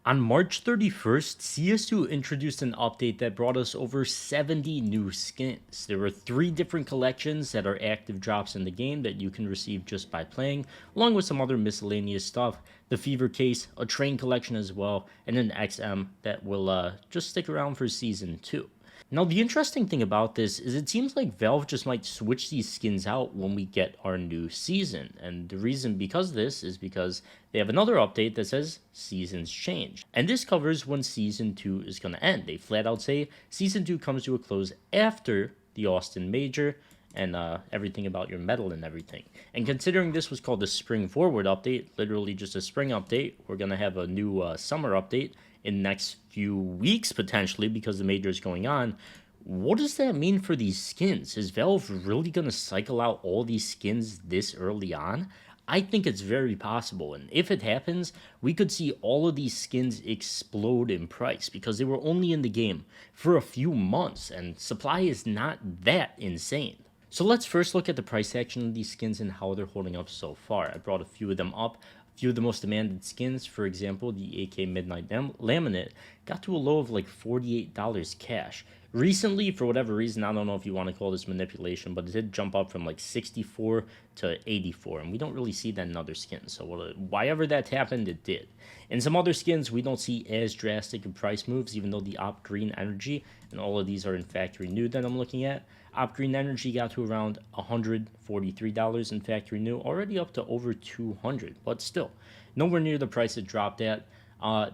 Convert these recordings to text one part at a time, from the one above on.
On March 31st, CS2 introduced an update that brought us over 70 new skins. There were 3 different collections that are active drops in the game that you can receive just by playing, along with some other miscellaneous stuff, the Fever Case, a Train collection as well, and an XM that will just stick around for Season 2. Now, the interesting thing about this is it seems like Valve just might switch these skins out when we get our new season. And the reason because of this is because they have another update that says seasons change. And this covers when Season 2 is going to end. They flat out say Season 2 comes to a close after the Austin Major and everything about your medal and everything. And considering this was called the Spring Forward update, literally just a spring update, we're going to have a new summer update in the next few weeks potentially because the major is going on. What does that mean for these skins? Is Valve really going to cycle out all these skins this early on? I think it's very possible, and if it happens, we could see all of these skins explode in price because they were only in the game for a few months, and supply is not that insane. So let's first look at the price action of these skins and how they're holding up so far. I brought a few of them up. A few of the most demanded skins, for example, the AK Midnight Laminate, got to a low of like $48 cash. Recently, for whatever reason, I don't know if you want to call this manipulation, but it did jump up from like 64 to 84, and we don't really see that in other skins. So whyever that happened, it did. In some other skins, we don't see as drastic of price moves, even though the Op Green Energy, and all of these are in factory new that I'm looking at. Op Green Energy got to around $143 in factory new, already up to over $200, but still, nowhere near the price it dropped at.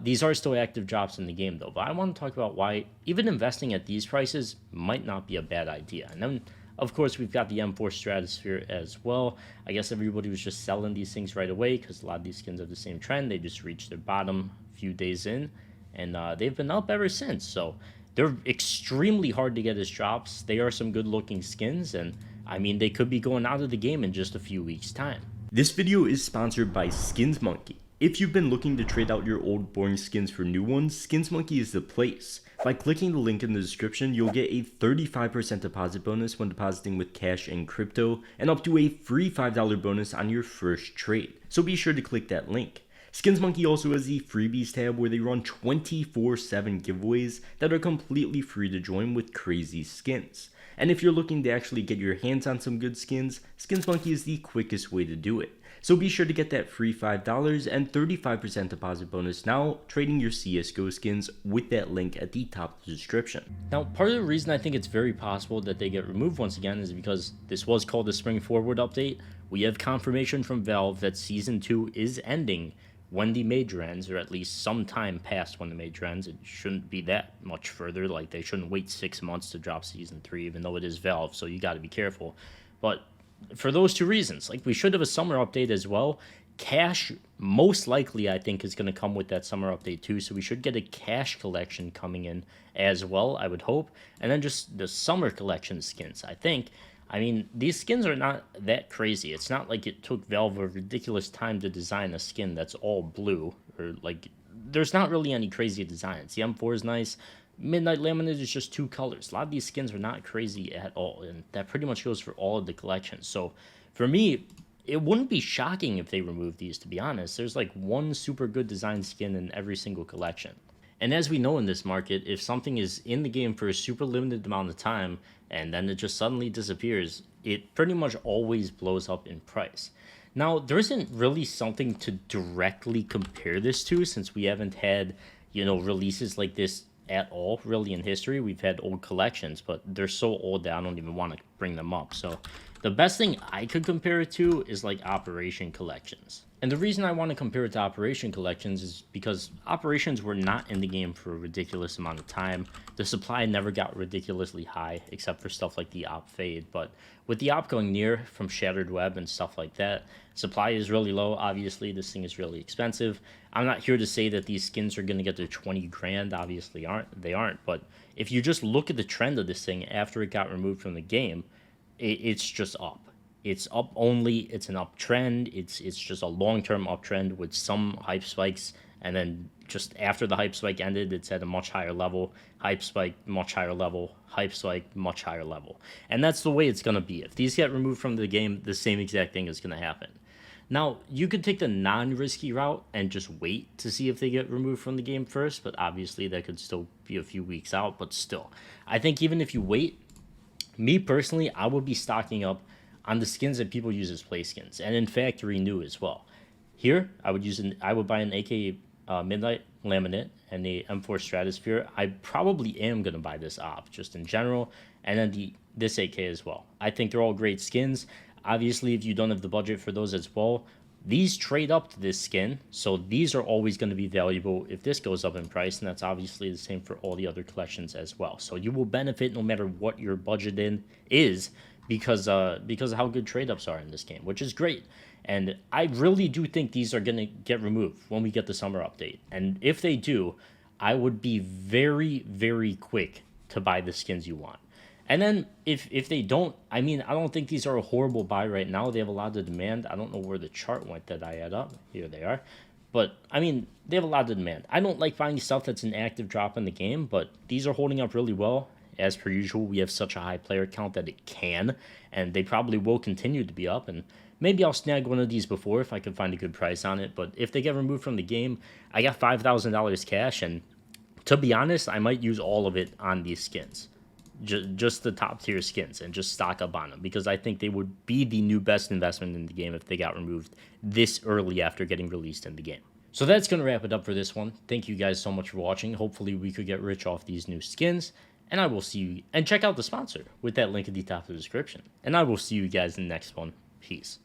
These are still active drops in the game though, but I want to talk about why even investing at these prices might not be a bad idea. And then, of course, we've got the M4 Stratosphere as well. I guess everybody was just selling these things right away because a lot of these skins have the same trend. They just reached their bottom a few days in, and they've been up ever since. So they're extremely hard to get as drops. They are some good looking skins, and I mean, they could be going out of the game in just a few weeks' time. This video is sponsored by Skins Monkey. If you've been looking to trade out your old boring skins for new ones, Skins Monkey is the place. By clicking the link in the description, you'll get a 35% deposit bonus when depositing with cash and crypto, and up to a free $5 bonus on your first trade. So be sure to click that link. Skins Monkey also has the freebies tab where they run 24/7 giveaways that are completely free to join with crazy skins. And if you're looking to actually get your hands on some good skins, Skins Monkey is the quickest way to do it. So be sure to get that free $5 and 35% deposit bonus now, trading your CSGO skins with that link at the top of the description. Now, part of the reason I think it's very possible that they get removed once again is because this was called the Spring Forward update. We have confirmation from Valve that Season 2 is ending when the major ends, or at least some time past when the major ends. It shouldn't be that much further. Like, they shouldn't wait 6 months to drop Season 3, even though it is Valve, so you got to be careful. But for those 2 reasons, like, we should have a summer update as well. Cash, most likely, I think, is going to come with that summer update too, so we should get a cash collection coming in as well, I would hope. And then just the summer collection skins, I think. I mean, these skins are not that crazy. It's not like it took Valve a ridiculous time to design a skin that's all blue, or like, there's not really any crazy designs. The M4 is nice. Midnight Laminate is just 2 colors. A lot of these skins are not crazy at all, and that pretty much goes for all of the collections. So for me, it wouldn't be shocking if they removed these, to be honest. There's like 1 super good design skin in every single collection. And as we know in this market, if something is in the game for a super limited amount of time and then it just suddenly disappears, it pretty much always blows up in price. Now, there isn't really something to directly compare this to since we haven't had, releases like this at all really in history. We've had old collections, but they're so old that I don't even want to bring them up. So the best thing I could compare it to is like Operation Collections. And the reason I want to compare it to Operation Collections is because Operations were not in the game for a ridiculous amount of time. The supply never got ridiculously high, except for stuff like the Op Fade. But with the Op going near from Shattered Web and stuff like that, supply is really low. Obviously, this thing is really expensive. I'm not here to say that these skins are going to get to 20 grand. Obviously, they aren't. But if you just look at the trend of this thing after it got removed from the game, it's just up. It's up only. It's an uptrend. It's just a long-term uptrend with some hype spikes, and then just after the hype spike ended, it's at a much higher level. Hype spike, much higher level. Hype spike, much higher level. And that's the way it's going to be. If these get removed from the game, the same exact thing is going to happen. Now, you could take the non-risky route and just wait to see if they get removed from the game first, but obviously that could still be a few weeks out, but still. I think even if you wait, me personally, I would be stocking up on the skins that people use as play skins, and in fact renew as well. Here, I would buy an AK Midnight Laminate and the M4 Stratosphere. I probably am gonna buy this op just in general, and then this AK as well. I think they're all great skins. Obviously, if you don't have the budget for those as well, these trade up to this skin, so these are always going to be valuable if this goes up in price, and that's obviously the same for all the other collections as well. So you will benefit no matter what your budget in is because of how good trade ups are in this game, which is great. And I really do think these are going to get removed when we get the summer update. And if they do, I would be very, very quick to buy the skins you want. And then if they don't, I mean, I don't think these are a horrible buy right now. They have a lot of demand. I don't know where the chart went that I had up. Here they are. But, I mean, they have a lot of demand. I don't like buying stuff that's an active drop in the game, but these are holding up really well. As per usual, we have such a high player count that it can, and they probably will continue to be up. And maybe I'll snag one of these before if I can find a good price on it. But if they get removed from the game, I got $5,000 cash, and to be honest, I might use all of it on these skins. Just the top tier skins and just stock up on them because I think they would be the new best investment in the game if they got removed this early after getting released in the game. So that's going to wrap it up for this one. Thank you guys so much for watching. Hopefully we could get rich off these new skins, and I will see you, and check out the sponsor with that link at the top of the description, and I will see you guys in the next one. Peace.